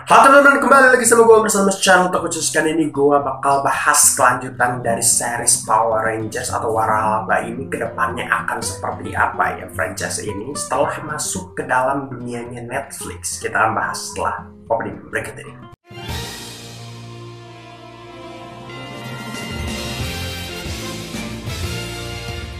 Halo teman-teman, kembali lagi sama gue bersama channel Khusus. Kali ini gue bakal bahas kelanjutan dari series Power Rangers atau Waralaba ini kedepannya akan seperti apa ya franchise ini setelah masuk ke dalam dunianya Netflix. Kita akan bahas setelah opening berikut ini.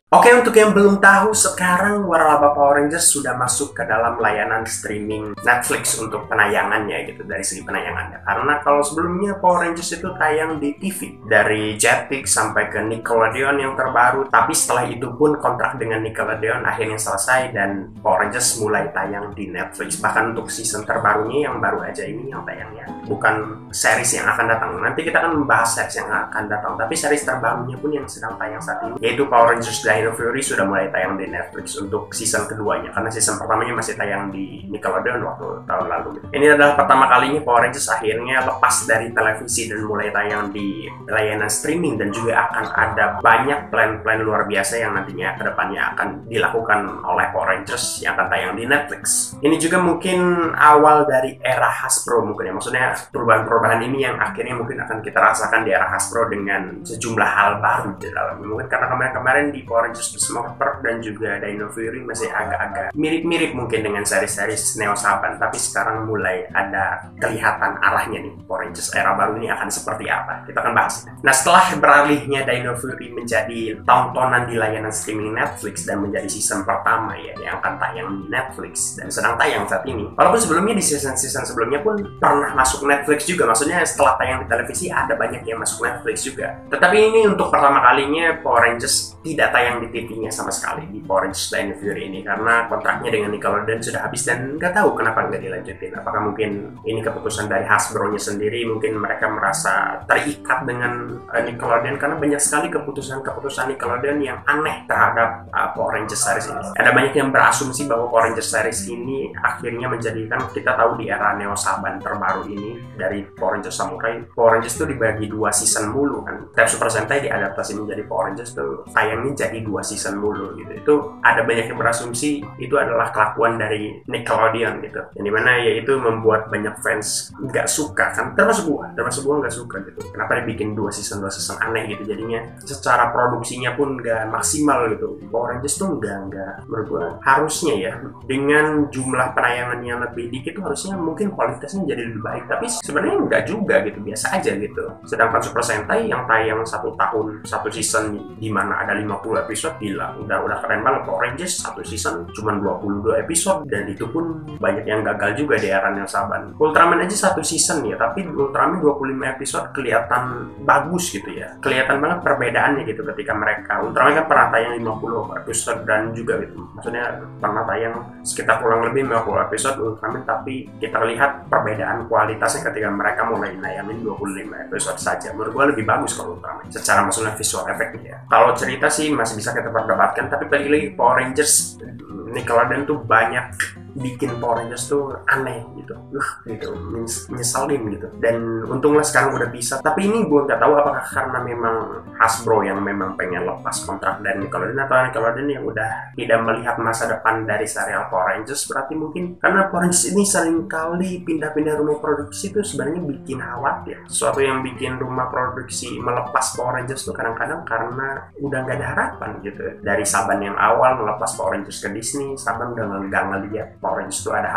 Oke, untuk yang belum tahu, sekarang Waralaba Power Rangers sudah masuk ke dalam layanan streaming Netflix untuk penayangannya gitu, dari segi penayangannya. Karena kalau sebelumnya Power Rangers itu tayang di TV, dari Jetix sampai ke Nickelodeon yang terbaru. Tapi setelah itu pun kontrak dengan Nickelodeon akhirnya selesai dan Power Rangers mulai tayang di Netflix. Bahkan untuk season terbarunya yang baru aja ini yang tayangnya, bukan series yang akan datang. Nanti kita akan membahas series yang akan datang, tapi series terbarunya pun yang sedang tayang saat ini, yaitu Power Rangers Dino Fury sudah mulai tayang di Netflix untuk season keduanya, karena season pertamanya masih tayang di Nickelodeon waktu tahun lalu. Ini adalah pertama kalinya Power Rangers akhirnya lepas dari televisi dan mulai tayang di layanan streaming, dan juga akan ada banyak plan-plan luar biasa yang nantinya kedepannya akan dilakukan oleh Power Rangers yang akan tayang di Netflix. Ini juga mungkin awal dari era Hasbro mungkin ya, maksudnya perubahan-perubahan ini yang akhirnya mungkin akan kita rasakan di era Hasbro dengan sejumlah hal baru di dalamnya. Mungkin karena kemarin-kemarin di Power Rangers Smurfer dan juga Dino Fury masih agak-agak mirip-mirip mungkin dengan seri-series Neo Saban, tapi sekarang mulai ada kelihatan arahnya nih. Power Rangers era baru ini akan seperti apa, kita akan bahas. Nah, setelah beralihnya Dino Fury menjadi tontonan di layanan streaming Netflix dan menjadi season pertama ya yang akan tayang di Netflix dan sedang tayang saat ini, walaupun sebelumnya di season-season sebelumnya pun pernah masuk Netflix juga, maksudnya setelah tayang di televisi ada banyak yang masuk Netflix juga. Tetapi ini untuk pertama kalinya Power Rangers tidak tayang di TV-nya sama sekali di Power Rangers Dino Fury ini, karena kontraknya dengan Nickelodeon sudah habis dan nggak tahu kenapa nggak dilanjutin. Apakah mungkin ini keputusan dari Hasbro-nya sendiri, mungkin mereka merasa terikat dengan Nickelodeon, karena banyak sekali keputusan Nickelodeon yang aneh terhadap Power Rangers series ini. Ada banyak yang berasumsi bahwa Power Rangers series ini akhirnya menjadikan, kita tahu di era Neo Saban terbaru ini dari Power Rangers Samurai, Power Rangers itu dibagi 2 season mulu kan. Setiap Super Sentai diadaptasi menjadi Power Rangers tuh tayangnya jadi 2 season mulu gitu. Itu ada banyak yang berasumsi itu adalah kelakuan dari Nickelodeon gitu, yang dimana ya itu membuat banyak fans nggak suka kan, termasuk gua nggak suka gitu. Kenapa dibikin 2 season aneh gitu, jadinya secara produksinya pun nggak maksimal gitu. Power Rangers tuh nggak menurut gua harusnya ya dengan jumlah penayangan yang lebih dikit tuh harusnya mungkin kualitasnya jadi lebih baik, tapi sebenarnya nggak juga gitu, biasa aja gitu. Sedangkan Super Sentai yang tayang 1 tahun 1 season di mana ada 50 episode, gila, udah keren banget. Power Rangers 1 season cuma 22 episode dan itu pun banyak yang gagal juga di era Neo Saban. Ultraman aja 1 season ya, tapi Ultraman 25 episode kelihatan bagus gitu ya, kelihatan banget perbedaannya gitu ketika mereka. Ultraman kan pernah tayang 50 episode dan juga gitu, maksudnya pernah tayang sekitar kurang lebih 50 episode Ultraman, tapi kita lihat perbedaan kualitasnya ketika mereka mulai nayangin 25 episode saja. Menurut gue lebih bagus kalau Ultraman secara maksudnya visual efeknya ya. Kalau cerita sih masih bisa kita perdebatkan, tapi balik-lagi Power Rangers Nickelodeon tuh banyak bikin Power Rangers tuh aneh gitu, gitu, nyeselin gitu. Dan untunglah sekarang udah bisa. Tapi ini gue nggak tahu apakah karena memang Hasbro yang memang pengen lepas kontrak dari Nickelodeon, atau Nickelodeon yang udah tidak melihat masa depan dari serial Power Rangers. Berarti mungkin karena Power Rangers ini seringkali pindah-pindah rumah produksi itu sebenarnya bikin khawatir. Sesuatu yang bikin rumah produksi melepas Power Rangers tuh kadang-kadang karena udah nggak ada harapan gitu. Dari Saban yang awal melepas Power Rangers ke Disney, Saban udah nggak ngeliat Power Rangers itu ada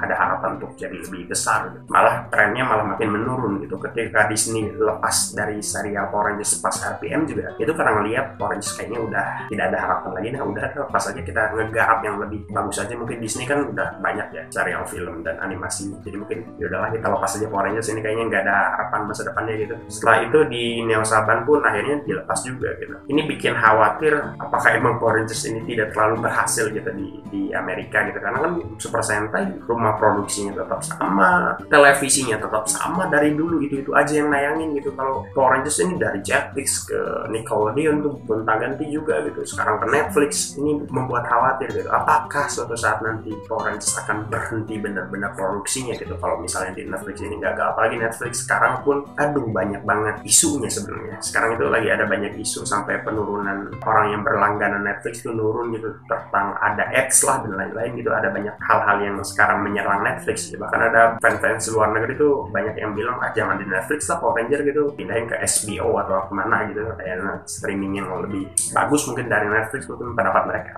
harapan untuk jadi lebih besar gitu. Malah trennya malah makin menurun gitu. Ketika Disney lepas dari serial Power Rangers pas RPM juga, itu karena ngeliat Power Rangers kayaknya udah tidak ada harapan lagi. Nah udah lepas aja, kita ngegarap yang lebih bagus aja. Mungkin Disney kan udah banyak ya serial film dan animasi, jadi mungkin yaudahlah kita lepas aja Power Rangers ini, kayaknya nggak ada harapan masa depannya gitu. Setelah itu di Neo Saban pun akhirnya dilepas juga gitu. Ini bikin khawatir apakah emang Power Rangers ini tidak terlalu berhasil gitu di Amerika gitu, karena kan Super Sentai rumah produksinya tetap sama, televisinya tetap sama dari dulu, itu aja yang nayangin gitu. Kalau Power Rangers ini dari Jetix ke Nickelodeon tuh gonta-ganti juga gitu, sekarang ke Netflix. Ini membuat khawatir gitu, apakah suatu saat nanti Power Rangers akan berhenti benar-benar produksinya gitu kalau misalnya di Netflix ini gagal. Apalagi Netflix sekarang pun aduh banyak banget isunya sebenarnya. Sekarang itu lagi ada banyak isu sampai penurunan orang yang berlangganan Netflix itu nurun gitu, tentang ada ads lah dan lain-lain gitu. Ada banyak hal-hal yang sekarang menyerang Netflix gitu. Bahkan ada fans luar negeri tuh banyak yang bilang jangan di Netflix lah Power Ranger gitu, pindahin ke HBO atau kemana gitu, kayak streaming yang lebih bagus mungkin dari Netflix, mungkin pendapat mereka.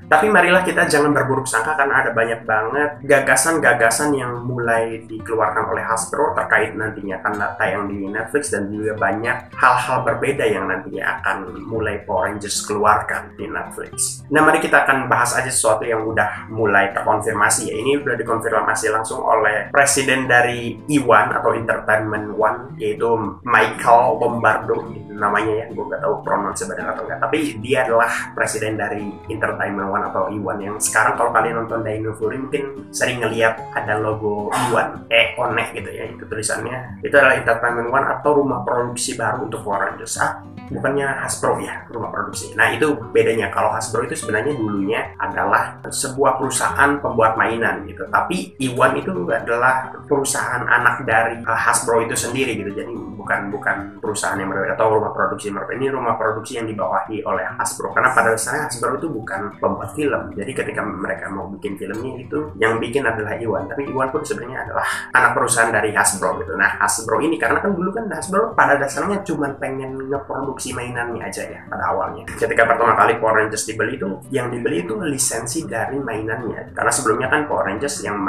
Tapi marilah kita jangan berburuk sangka, karena ada banyak banget gagasan-gagasan yang mulai dikeluarkan oleh Hasbro terkait nantinya akan tayang di Netflix, dan juga banyak hal-hal berbeda yang nantinya akan mulai Power Rangers keluarkan di Netflix. Nah, mari kita akan bahas aja sesuatu yang udah mulai terkonfirmasi ya. Ini udah dikonfirmasi langsung oleh presiden dari Iwan atau Entertainment One, yaitu Michael Lombardo namanya ya, gue gak tahu pronounce benar atau enggak, tapi dia adalah presiden dari Entertainment One atau Iwan, yang sekarang kalau kalian nonton Dino Fury mungkin sering ngeliat ada logo Iwan, One gitu ya, itu tulisannya. Itu adalah Entertainment One atau rumah produksi baru untuk Power Rangers. Bukannya Hasbro ya, rumah produksi. Nah, itu bedanya. Kalau Hasbro itu sebenarnya dulunya adalah sebuah perusahaan pembuat mainan gitu, tapi Iwan itu adalah perusahaan anak dari Hasbro itu sendiri gitu. Jadi bukan perusahaan yang berbeda atau rumah produksi yang berbeda. Ini rumah produksi yang dibawahi oleh Hasbro, karena pada dasarnya Hasbro itu bukan pembuat film. Jadi ketika mereka mau bikin filmnya itu yang bikin adalah Iwan, tapi Iwan pun sebenarnya adalah anak perusahaan dari Hasbro gitu. Nah, Hasbro ini karena kan dulu kan Hasbro pada dasarnya cuma pengen ngeproduksi mainannya aja ya pada awalnya. Ketika pertama kali Power Rangers dibeli itu, yang dibeli itu lisensi dari mainannya. Karena sebelumnya kan Power Rangers yang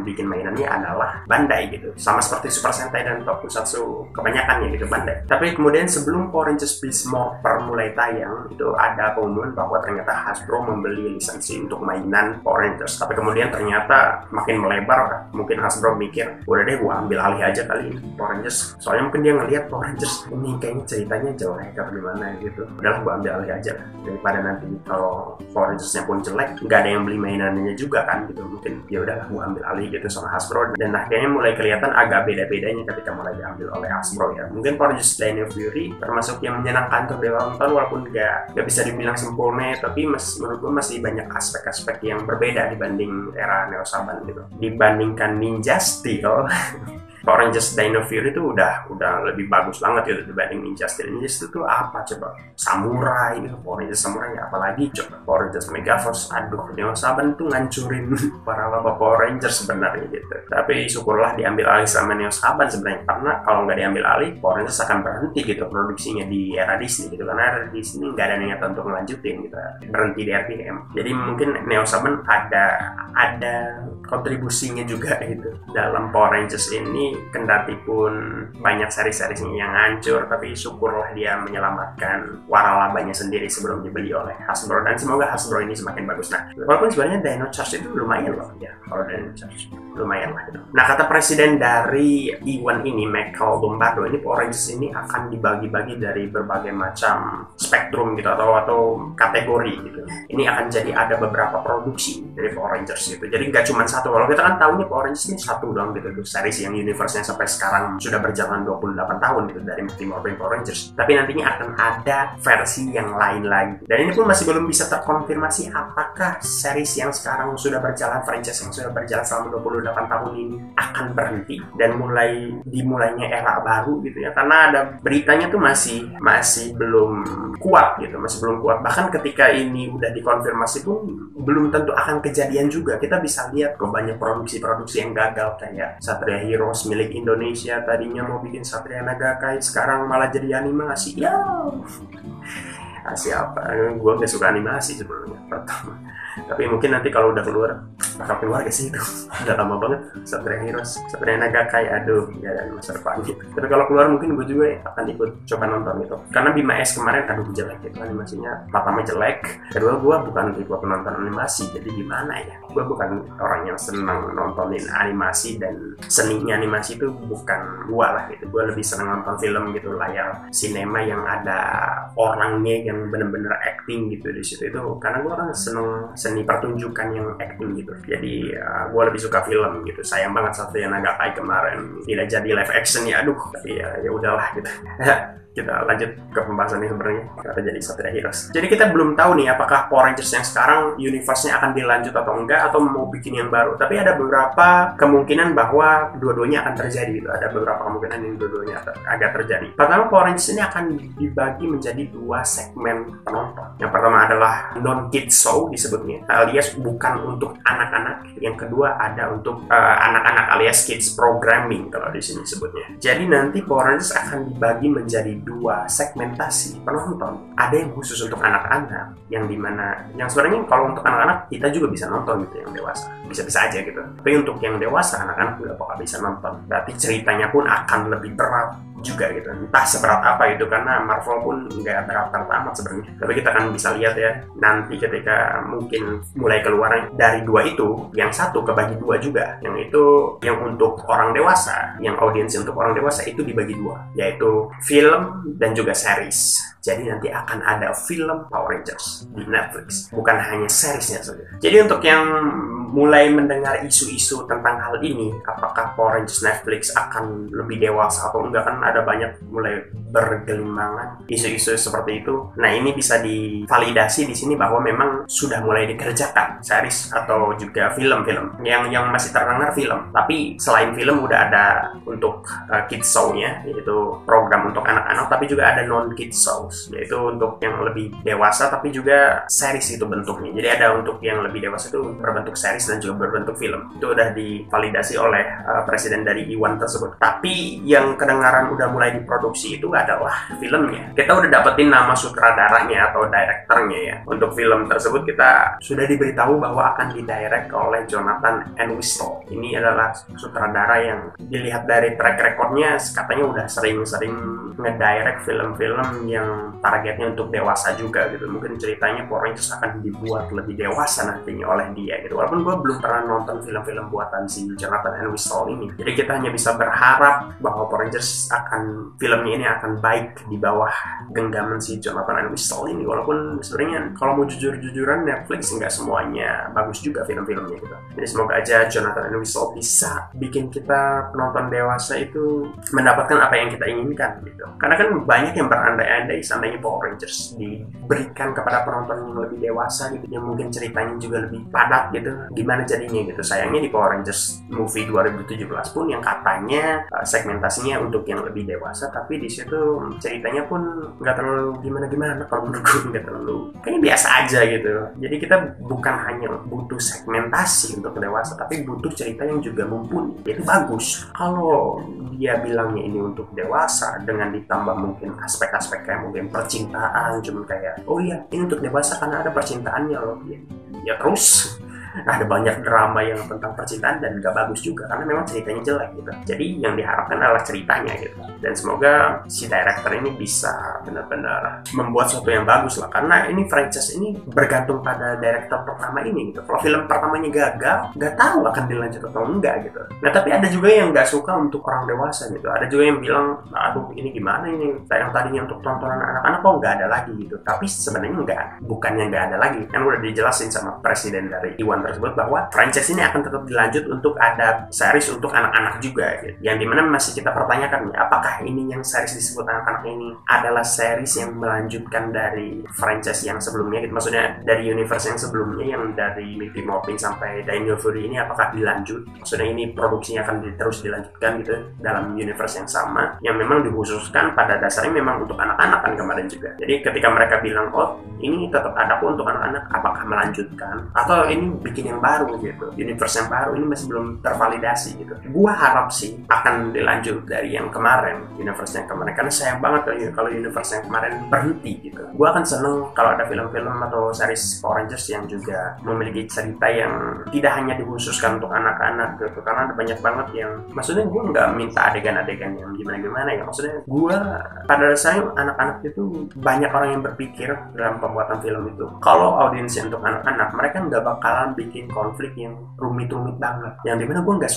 bikin mainannya adalah Bandai gitu. Sama seperti Super Sentai dan Tokusatsu kebanyakannya gitu, Bandai. Tapi kemudian sebelum Power Rangers Beast Morpher mulai tayang, itu ada pengumuman bahwa ternyata Hasbro membeli lisensi untuk mainan Power Rangers. Tapi kemudian ternyata makin melebar, mungkin Hasbro mikir, udah deh gua ambil alih aja kali Power Rangers. Soalnya mungkin dia ngelihat Power Rangers ini kayaknya ceritanya jelek atau gimana gitu. Udahlah gua ambil alih aja lah. Daripada nanti kalau Power Rangers-nya pun jelek, nggak ada yang beli mainannya juga kan gitu. Mungkin ya udahlah gua ambil alih gitu sama Hasbro. Dan akhirnya mulai kelihatan agak beda-bedanya ketika mulai diambil oleh Hasbro ya. Mungkin Power Rangers Dino Fury termasuk yang menyenangkan untuk ditonton, walaupun nggak bisa dibilang sempurna, tapi menurut gue masih banyak aspek-aspek yang berbeda dibanding era Neo Saban gitu. Dibandingkan Ninja Steel Power Rangers Dino Fury itu udah lebih bagus banget gitu dibanding Ninja Steel. Ninja Steel itu apa coba? Samurai gitu. Power Rangers Samurai apalagi coba? Power Rangers Megaforce, aduh, Neo Saban tuh ngancurin para laba Power Rangers sebenarnya gitu. Tapi syukurlah diambil alih sama Neo Saban sebenarnya, karena kalau nggak diambil alih Power Rangers akan berhenti gitu produksinya di era Disney gitu, karena era Disney nggak ada niatan untuk melanjutin gitu, berhenti di RPM. Jadi mungkin Neo Saban ada kontribusinya juga gitu dalam Power Rangers ini, kendati pun banyak seri-serinya yang hancur, tapi syukurlah dia menyelamatkan waralabanya sendiri sebelum dibeli oleh Hasbro, dan semoga Hasbro ini semakin bagus. Nah, walaupun sebenarnya Dino Charge itu lumayan loh ya, kalau Dino Charge lumayan lah gitu. Nah, kata presiden dari Iwan ini, Michael Lombardo, ini Power Rangers ini akan dibagi-bagi dari berbagai macam spektrum gitu atau kategori gitu. Ini akan jadi ada beberapa produksi dari Power Rangers gitu. Jadi nggak cuma satu. Kalau kita kan tahunya Power Rangers ini satu doang gitu, series yang universe-nya sampai sekarang sudah berjalan 28 tahun gitu dari Mighty Morphin Power Rangers. Tapi nantinya akan ada versi yang lain lagi. Dan ini pun masih belum bisa terkonfirmasi apakah series yang sekarang sudah berjalan, franchise yang sudah berjalan selama 28 tahun ini akan berhenti dan dimulainya era baru gitu ya. Karena ada beritanya tuh masih belum kuat gitu, masih belum kuat. Bahkan ketika ini udah dikonfirmasi pun belum tentu akan kejadian juga. Kita bisa lihat kok banyak produksi-produksi yang gagal, kayak Satria Heroes milik Indonesia tadinya mau bikin Satria Nagakai, sekarang malah jadi animasi. Ya, siapa? Gue nggak suka animasi sebelumnya pertama. Tapi mungkin nanti kalau udah bakal keluar gak sih itu? Udah lama banget Satria Heroes, Satria Nagakai, aduh, ya dan masa depan gitu. Tapi kalau keluar mungkin gue juga akan ikut coba nonton itu. Karena Bima S kemarin aduh jelek gitu animasinya. Pertama jelek, kedua gue bukan tipe penonton animasi, jadi gimana ya? Gue bukan orang yang senang nontonin animasi, dan seninya animasi itu bukan gue lah gitu. Gue lebih senang nonton film gitu, layar sinema yang ada orangnya yang bener-bener acting gitu di situ itu. Karena gue kan seneng seni pertunjukan yang acting gitu. Jadi gue lebih suka film gitu. Sayang banget Satria Nagakai kemarin tidak jadi live action ya, aduh. Tapi ya udahlah gitu. Kita lanjut ke pembahasannya sebenarnya kenapa jadi Satria Heroes. Jadi kita belum tahu nih apakah Power Rangers yang sekarang universe-nya akan dilanjut atau enggak, atau mau bikin yang baru. Tapi ada beberapa kemungkinan bahwa dua-duanya akan terjadi gitu. Ada beberapa kemungkinan yang dua-duanya agak terjadi. Pertama, Power Rangers ini akan dibagi menjadi dua segmen penonton. Yang pertama adalah non-kids show disebutnya, alias bukan untuk anak anak-anak, yang kedua ada untuk anak-anak alias kids programming kalau di sini sebutnya. Jadi nanti Power Rangers akan dibagi menjadi 2 segmentasi penonton. Ada yang khusus untuk anak-anak, yang dimana yang sebenarnya kalau untuk anak-anak kita juga bisa nonton gitu, yang dewasa bisa-bisa aja gitu. Tapi untuk yang dewasa, anak-anak nggak bakal bisa nonton. Berarti ceritanya pun akan lebih berat juga gitu, entah seberat apa itu, karena Marvel pun nggak berat-berat amat sebenarnya. Tapi kita kan bisa lihat ya nanti ketika mungkin mulai keluar dari 2 itu, yang satu kebagi 2 juga, yang itu yang untuk orang dewasa, yang audiens untuk orang dewasa itu dibagi 2, yaitu film dan juga series. Jadi nanti akan ada film Power Rangers di Netflix, bukan hanya seriesnya saja. Jadi untuk yang mulai mendengar isu-isu tentang hal ini, apakah Power Rangers Netflix akan lebih dewasa atau enggak, kan ada banyak mulai bergelimbangan isu-isu seperti itu. Nah, ini bisa divalidasi di sini bahwa memang sudah mulai dikerjakan series atau juga film-film yang masih terdengar film. Tapi selain film udah ada untuk kids show-nya, yaitu program untuk anak-anak, tapi juga ada non-kids shows, yaitu untuk yang lebih dewasa tapi juga series itu bentuknya. Jadi ada untuk yang lebih dewasa itu berbentuk series dan juga berbentuk film. Itu udah divalidasi oleh presiden dari Iwan tersebut. Tapi yang kedengaran udah mulai diproduksi itu adalah filmnya. Kita udah dapetin nama sutradaranya atau direkturnya ya. Untuk film tersebut kita sudah diberitahu bahwa akan didirect oleh Jonathan Entwistle. Ini adalah sutradara yang dilihat dari track recordnya katanya udah sering-sering ngedirect film-film yang targetnya untuk dewasa juga gitu. Mungkin ceritanya Power Rangers akan dibuat lebih dewasa nantinya oleh dia gitu. Walaupun gue belum pernah nonton film-film buatan si Jonathan Entwistle ini. Jadi kita hanya bisa berharap bahwa Power Rangers filmnya ini akan baik di bawah genggaman si Jonathan Entwistle ini. Walaupun sebenarnya kalau mau jujur-jujuran Netflix nggak semuanya bagus juga film-filmnya gitu. Jadi semoga aja Jonathan Entwistle bisa bikin kita penonton dewasa itu mendapatkan apa yang kita inginkan gitu. Karena kan banyak yang berandai-andai seandainya Power Rangers diberikan kepada penonton yang lebih dewasa gitu, yang mungkin ceritanya juga lebih padat gitu, gimana jadinya gitu. Sayangnya di Power Rangers movie 2017 pun yang katanya segmentasinya untuk yang lebih dewasa, tapi di situ ceritanya pun nggak terlalu gimana-gimana. Kalau menurut gue nggak terlalu, kayaknya biasa aja gitu. Jadi kita bukan hanya butuh segmentasi untuk dewasa, tapi butuh cerita yang juga mumpuni, yaitu bagus. Kalau dia bilangnya ini untuk dewasa dengan ditambah mungkin aspek-aspek kayak mungkin percintaan, cuma kayak oh iya ini untuk dewasa karena ada percintaannya loh ya terus ada banyak drama yang tentang percintaan dan gak bagus juga karena memang ceritanya jelek gitu. Jadi yang diharapkan adalah ceritanya gitu. Dan semoga si director ini bisa benar-benar membuat sesuatu yang bagus lah, karena ini franchise ini bergantung pada director pertama ini gitu. Kalau film pertamanya gagal, gak tahu akan dilanjut atau enggak gitu. Nah tapi ada juga yang gak suka untuk orang dewasa gitu. Ada juga yang bilang, aduh ini gimana ini, yang tadinya untuk tontonan anak-anak kok gak ada lagi gitu. Tapi sebenarnya enggak, bukannya gak ada lagi. Kan udah dijelasin sama presiden dari Iwan tersebut bahwa franchise ini akan tetap dilanjut untuk ada series untuk anak-anak juga gitu. Yang dimana masih kita pertanyakan nih, apakah ini yang series disebut anak-anak ini adalah series yang melanjutkan dari franchise yang sebelumnya gitu. Maksudnya dari universe yang sebelumnya yang dari Mighty Morphin sampai Dino Fury ini apakah dilanjut? Maksudnya ini produksinya akan terus dilanjutkan gitu dalam universe yang sama yang memang dikhususkan pada dasarnya memang untuk anak-anak kan kemarin juga. Jadi ketika mereka bilang oh ini tetap ada kok untuk anak-anak, apakah melanjutkan atau ini bikin yang baru gitu, universe yang baru, ini masih belum tervalidasi gitu. Gua harap sih akan dilanjut dari yang kemarin, universe yang kemarin, karena sayang banget kalau universe yang kemarin berhenti gitu. Gua akan seneng kalau ada film-film atau series Power Rangers yang juga memiliki cerita yang tidak hanya dikhususkan untuk anak-anak gitu, karena ada banyak banget yang, maksudnya gua nggak minta adegan-adegan yang gimana-gimana ya, maksudnya gua pada dasarnya anak-anak itu banyak orang yang berpikir dalam pembuatan film itu kalau audiensnya untuk anak-anak, mereka nggak bakalan bikin konflik yang rumit-rumit banget, yang dimana gue nggak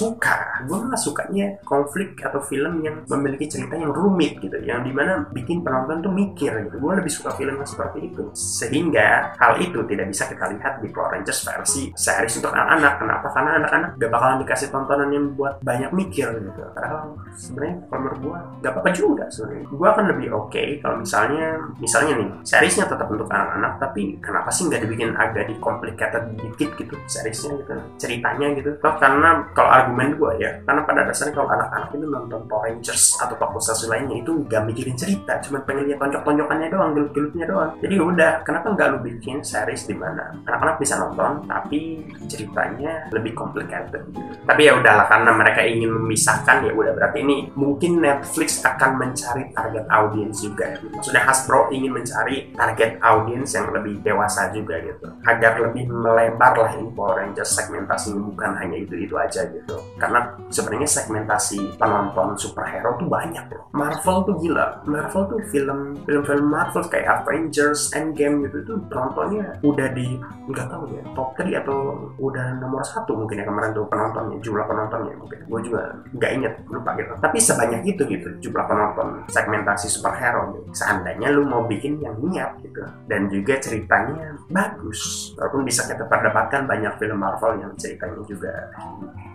sukanya konflik atau film yang memiliki cerita yang rumit gitu, yang dimana bikin penonton tuh mikir gitu. Gue lebih suka film yang seperti itu, sehingga hal itu tidak bisa kita lihat di Power Rangers versi series untuk anak-anak. Kenapa? Karena anak-anak gak bakalan dikasih tontonan yang buat banyak mikir gitu. Padahal sebenarnya kalau menurut gue gak apa-apa juga sebenarnya. Gue akan lebih oke kalau misalnya nih seriesnya tetap untuk anak-anak, tapi kenapa sih nggak dibikin agak di complicated dikit gitu, untuk seriesnya gitu, ceritanya gitu. Toh karena kalau argumen gue ya, karena pada dasarnya kalau anak-anak itu nonton Power Rangers atau tokusatsu lainnya itu gak mikirin cerita, cuma pengen lihat tonjok-tonjokannya doang, gelut-gelutnya doang. Jadi udah, kenapa nggak lu bikin series di mana anak-anak bisa nonton tapi ceritanya lebih complicated gitu. Tapi ya udahlah, karena mereka ingin memisahkan, ya udah berarti ini mungkin Netflix akan mencari target audiens juga. Maksudnya Hasbro ingin mencari target audiens yang lebih dewasa juga gitu, agar lebih melebar lah ini Power Rangers segmentasinya, bukan hanya itu aja gitu. Karena sebenarnya segmentasi penonton superhero tuh banyak loh. Marvel tuh gila, Marvel tuh film Marvel kayak Avengers, Endgame gitu tuh penontonnya udah di nggak tahu ya top 3 atau udah nomor 1 mungkin ya kemarin tuh penontonnya, jumlah penontonnya mungkin. Gue juga nggak inget, lupa gitu. Tapi sebanyak itu gitu jumlah penonton segmentasi superhero gitu. Seandainya lu mau bikin yang niat gitu dan juga ceritanya bagus, walaupun bisa kita perdapatkan banyak film Marvel yang ceritanya juga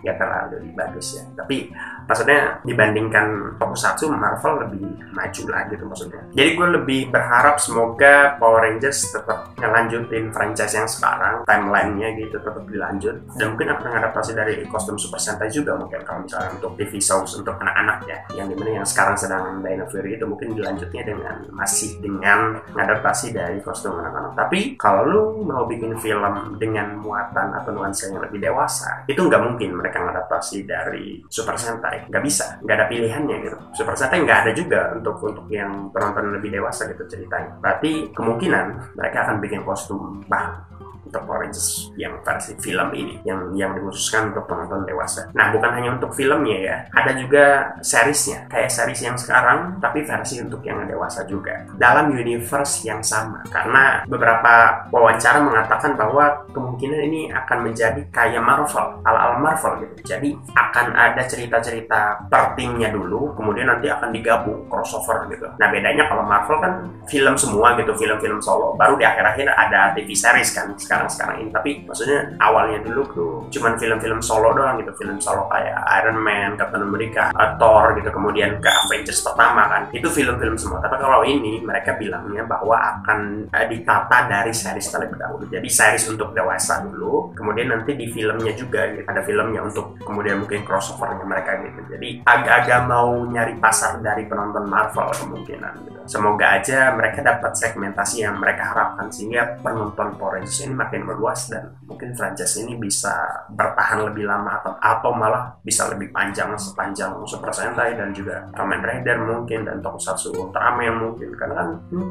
ya terlalu bagus ya, tapi maksudnya dibandingkan tokusatsu, Marvel lebih maju lah gitu maksudnya. Jadi gue lebih berharap semoga Power Rangers tetap ngelanjutin franchise yang sekarang, timelinenya gitu tetap dilanjut, dan mungkin akan mengadaptasi dari kostum Super Sentai juga mungkin kalau misalnya untuk TV shows untuk anak-anak ya, yang dimana yang sekarang sedang Dino Fury itu mungkin dilanjutnya dengan masih dengan mengadaptasi dari kostum anak-anak. Tapi kalau lu mau bikin film dengan muatan atau nuansa yang lebih dewasa, itu nggak mungkin mereka mengadaptasi dari Super Sentai, nggak bisa, nggak ada pilihannya gitu. Super Sentai nggak ada juga untuk yang penonton lebih dewasa gitu ceritanya. Berarti kemungkinan mereka akan bikin kostum baru untuk Power Rangers yang versi film ini, yang dikhususkan untuk penonton dewasa. Nah, bukan hanya untuk filmnya ya, ada juga seriesnya, kayak series yang sekarang tapi versi untuk yang dewasa juga dalam universe yang sama. Karena beberapa wawancara mengatakan bahwa kemungkinan ini akan menjadi kayak Marvel, ala Marvel gitu. Jadi akan ada cerita-cerita per timnya dulu, kemudian nanti akan digabung crossover gitu. Nah, bedanya kalau Marvel kan film semua gitu, film-film solo, baru di akhir-akhir ada TV series kan sekarang ini. Tapi maksudnya awalnya dulu tuh cuman film-film solo doang gitu, film solo kayak Iron Man, Captain America, Thor gitu, kemudian ke Avengers pertama kan, itu film-film semua. Tapi kalau ini mereka bilangnya bahwa akan ditata dari series terlebih dahulu. Jadi series untuk dewasa dulu, kemudian nanti di filmnya juga gitu, ada filmnya untuk kemudian mungkin crossovernya mereka gitu. Jadi agak-agak mau nyari pasar dari penonton Marvel kemungkinan gitu. Semoga aja mereka dapat segmentasi yang mereka harapkan sehingga penonton Power Rangers ini makin meluas dan mungkin franchise ini bisa bertahan lebih lama atau malah bisa lebih panjang sepanjang Super Sentai dan juga Kamen Rider mungkin, dan Tokusatsu Ultraman mungkin, karena kan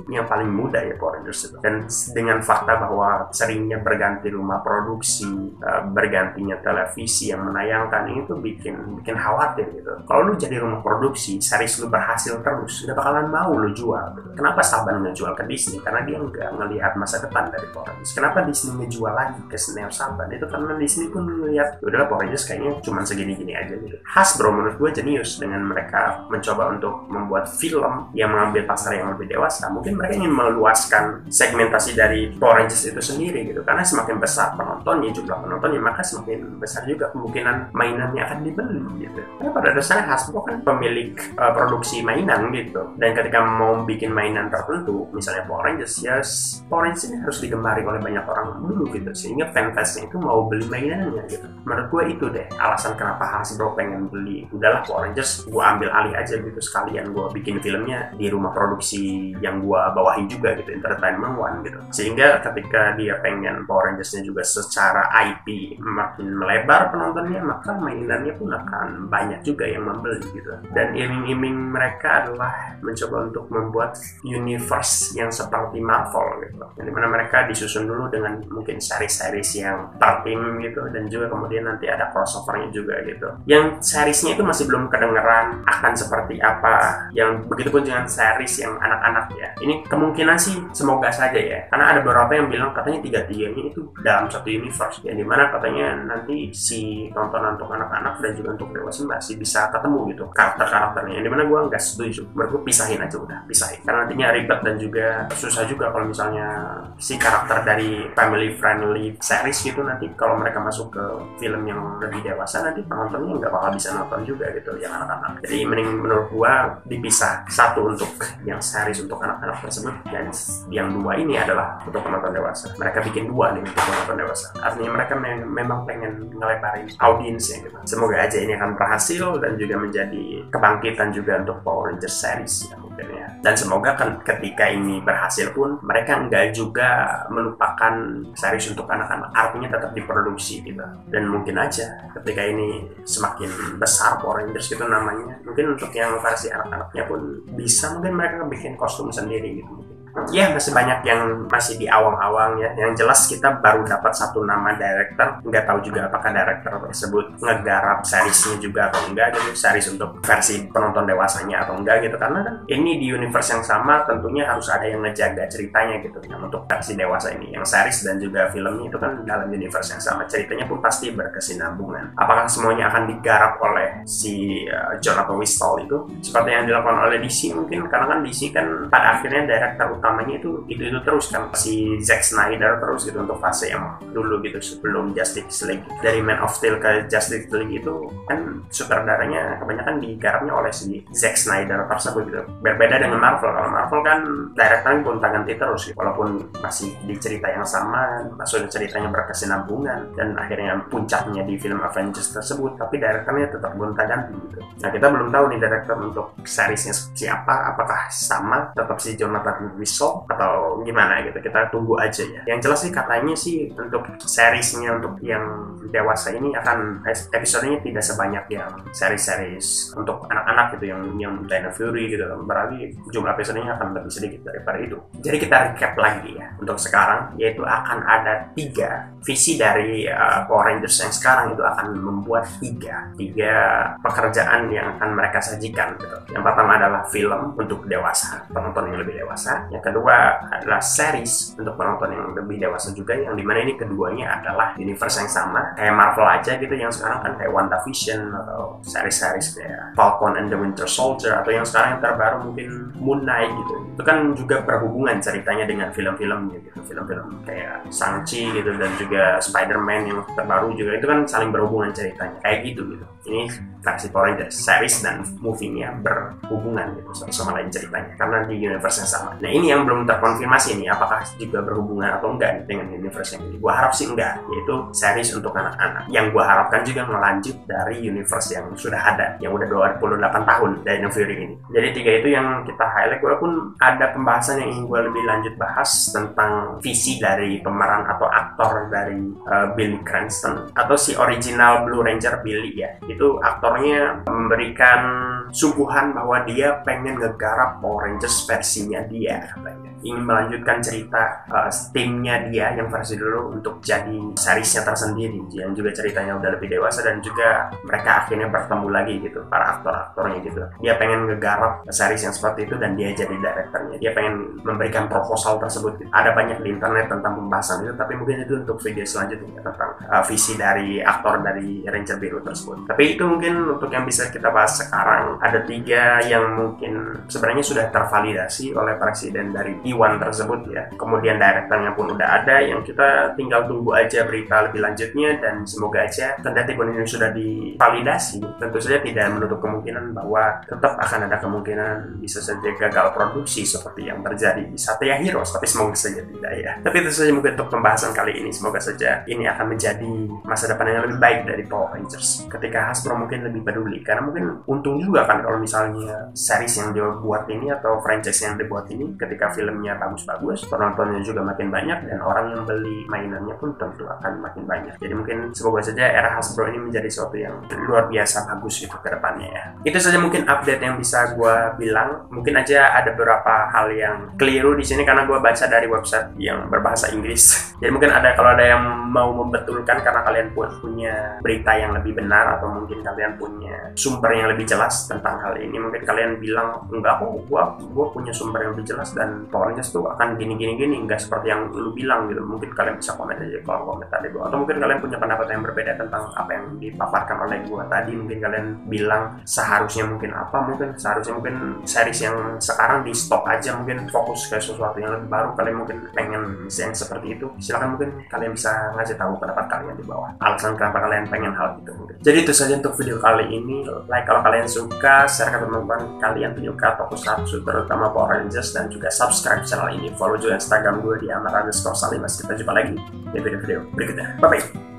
yang paling muda ya Power Rangers itu. Dan dengan fakta bahwa seringnya berganti rumah produksi, bergantinya televisi yang menayangkan, ini tuh bikin khawatir gitu. Kalau lu jadi rumah produksi, series lu berhasil terus, udah bakalan mau lu jual gitu. Kenapa Saban ngejual ke Disney? Karena dia nggak ngelihat masa depan dari Power Rangers. Kenapa Disney ngejual lagi ke Neo Saban? Itu karena Disney pun ngelihat udahlah Power Rangers kayaknya cuma segini-gini aja gitu. Hasbro menurut gue jenius dengan mereka mencoba untuk membuat film yang mengambil pasar yang lebih dewasa. Mungkin mereka ingin meluaskan segmentasi dari Power Rangers itu sendiri gitu, karena semakin besar penontonnya, jumlah penontonnya, maka semakin besar juga kemungkinan mainannya akan dibeli gitu. Karena pada dasarnya Hasbro kan pemilik produksi mainan gitu, dan ketika mau bikin mainan tertentu, misalnya Power Rangers, ya Power Rangers ini harus digemari oleh banyak orang dulu gitu, sehingga fan-fansnya itu mau beli mainannya gitu. Menurut gue itu deh alasan kenapa Hasbro pengen beli, udahlah Power Rangers gue ambil alih aja gitu, sekalian gue bikin filmnya di rumah produksi yang gue bawahi juga gitu, Entertainment One gitu. Sehingga ketika dia pengen Power Rangers-nya juga secara IP makin melebar penontonnya, maka mainannya pun akan banyak juga yang membeli gitu. Dan iming-iming mereka adalah mencoba untuk membuat universe yang seperti Marvel gitu, yang dimana mereka disusun dulu dengan mungkin series-series yang per tim gitu, dan juga kemudian nanti ada crossovernya juga gitu, yang seriesnya itu masih belum kedengeran akan seperti apa. Yang begitupun dengan series yang anak-anak ya, ini kemungkinan sih semoga saja ya, karena ada beberapa yang bilang katanya tiga-tiganya itu dalam satu universe, yang dimana katanya nanti si tontonan untuk anak-anak dan juga untuk dewasa masih bisa ketemu gitu karakter-karakternya, yang dimana gue nggak setuju. Menurut gue pisahin aja udah, pisahin karena nantinya ribet dan juga susah juga kalau misalnya si karakter dari family friendly series gitu nanti kalau mereka masuk ke film yang lebih dewasa nanti penontonnya nggak bakal bisa nonton juga gitu yang anak-anak. Jadi mending menurut gua dipisah, satu untuk yang series untuk anak-anak tersebut dan yang dua ini adalah untuk penonton dewasa. Mereka bikin dua nih untuk penonton dewasa, artinya mereka memang pengen ngelebarin audiensnya gitu. Semoga aja ini akan berhasil dan juga menjadi kebangkitan juga untuk Power Rangers series ya mungkin ya. Dan semoga kan ketika ini berhasil pun mereka nggak juga melupakan series untuk anak-anak, artinya tetap diproduksi gitu. Dan mungkin aja ketika ini semakin besar Power Rangers gitu namanya, mungkin untuk yang versi anak-anaknya pun bisa mungkin mereka bikin kostum sendiri gitu. Ya masih banyak yang masih di awang-awang ya. Yang jelas kita baru dapat satu nama director, nggak tahu juga apakah director tersebut ngegarap seriesnya juga atau enggak gitu, series untuk versi penonton dewasanya atau enggak gitu, karena kan ini di universe yang sama tentunya harus ada yang ngejaga ceritanya gitu. Yang untuk versi dewasa ini, yang series dan juga filmnya itu kan dalam universe yang sama, ceritanya pun pasti berkesinambungan. Apakah semuanya akan digarap oleh si Jonathan Wistall itu seperti yang dilakukan oleh DC mungkin, karena kan DC kan pada akhirnya director utamanya itu terus kan si Zack Snyder terus gitu untuk fase yang dulu gitu sebelum Justice League. Dari Man of Steel ke Justice League itu kan sutradaranya kebanyakan digarapnya oleh si Zack Snyder tersebut gitu. Berbeda dengan Marvel. Kalau Marvel kan directornya gonta-ganti terus gitu. Walaupun masih di cerita yang sama, maksudnya ceritanya berkesinambungan dan akhirnya puncaknya di film Avengers tersebut, tapi directornya tetap gonta-ganti gitu. Nah kita belum tahu nih director untuk seriesnya siapa, apakah sama tetap si Jonathan Wistall atau gimana gitu, kita tunggu aja ya. Yang jelas sih katanya sih untuk seriesnya untuk yang dewasa ini akan episodenya tidak sebanyak yang series untuk anak-anak gitu, yang Dino Fury gitu, berarti jumlah episodenya akan lebih sedikit daripada itu. Jadi kita recap lagi ya untuk sekarang, yaitu akan ada 3 visi dari Power Rangers yang sekarang itu akan membuat 3 pekerjaan yang akan mereka sajikan gitu. Yang pertama adalah film untuk dewasa, penonton yang lebih dewasa. Yang kedua adalah series untuk penonton yang lebih dewasa juga, yang dimana ini keduanya adalah universe yang sama kayak Marvel aja gitu, yang sekarang kan kayak WandaVision atau series-series kayak Falcon and the Winter Soldier, atau yang sekarang yang terbaru mungkin Moon Knight gitu. Itu kan juga berhubungan ceritanya dengan film-filmnya gitu, film-film kayak Shang-Chi gitu dan juga Spider-Man yang terbaru juga, itu kan saling berhubungan ceritanya kayak gitu. Ini versi Power Rangers series dan movie-nya berhubungan gitu satu sama lain ceritanya karena di universe yang sama. Nah ini yang belum terkonfirmasi nih, apakah juga berhubungan atau enggak dengan universe yang ini. Gua harap sih enggak, yaitu series untuk anak-anak. Yang gua harapkan juga melanjut dari universe yang sudah ada, yang udah 28 tahun Dino Fury ini. Jadi 3 itu yang kita highlight, walaupun ada pembahasan yang ingin gua lebih lanjut bahas tentang visi dari pemeran atau aktor dari Billy Cranston atau si original Blue Ranger Billy ya. Itu aktornya memberikan sungguhan bahwa dia pengen ngegarap Power Rangers versinya dia, ingin melanjutkan cerita timnya dia yang versi dulu untuk jadi seriesnya tersendiri yang juga ceritanya udah lebih dewasa dan juga mereka akhirnya bertemu lagi gitu para aktor-aktornya gitu. Dia pengen ngegarap series yang seperti itu dan dia jadi direkturnya. Dia pengen memberikan proposal tersebut. Ada banyak di internet tentang pembahasan itu, tapi mungkin itu untuk video selanjutnya tentang visi dari aktor dari Ranger Biru tersebut. Tapi itu mungkin untuk yang bisa kita bahas sekarang. Ada 3 yang mungkin sebenarnya sudah tervalidasi oleh presiden dari Iwan tersebut ya. Kemudian direkturnya pun udah ada, yang kita tinggal tunggu aja berita lebih lanjutnya. Dan semoga aja kendati pun ini sudah divalidasi, tentu saja tidak menutup kemungkinan bahwa tetap akan ada kemungkinan bisa saja gagal produksi seperti yang terjadi di Satya Heroes, tapi semoga saja tidak ya. Tapi itu saja mungkin untuk pembahasan kali ini. Semoga saja ini akan menjadi masa depan yang lebih baik dari Power Rangers ketika Hasbro mungkin lebih peduli, karena mungkin untung juga kan kalau misalnya series yang dia buat ini atau franchise yang dibuat ini ketika filmnya bagus-bagus, penontonnya juga makin banyak dan orang yang beli mainannya pun tentu akan makin banyak. Jadi mungkin semoga saja era Hasbro ini menjadi sesuatu yang luar biasa bagus gitu ke depannya ya. Itu saja mungkin update yang bisa gue bilang. Mungkin aja ada beberapa hal yang keliru di sini karena gue baca dari website yang berbahasa Inggris. Jadi mungkin ada yang mau membetulkan karena kalian punya berita yang lebih benar atau mungkin kalian punya sumber yang lebih jelas tentang hal ini, mungkin kalian bilang enggak kok, gua punya sumber yang lebih jelas dan Power Power Rangers tuh akan gini, nggak seperti yang lu bilang gitu. Mungkin kalian bisa komen aja di kolom komentar di bawah, atau mungkin kalian punya pendapat yang berbeda tentang apa yang dipaparkan oleh gua tadi. Mungkin kalian bilang seharusnya mungkin series yang sekarang di stop aja, mungkin fokus ke sesuatu yang lebih baru. Kalian mungkin pengen yang seperti itu, silakan mungkin kalian bisa ngasih tahu pendapat kalian di bawah, alasan kenapa kalian pengen hal itu mungkin. Jadi itu saja untuk video kali ini. Like kalau kalian suka, share ke teman-teman kalian penyuka Tokusatsu terutama Power Rangers, dan juga subscribe channel ini. Follow juga Instagram gue di @amar_salim. Kita jumpa lagi di video-video berikutnya. Bye bye.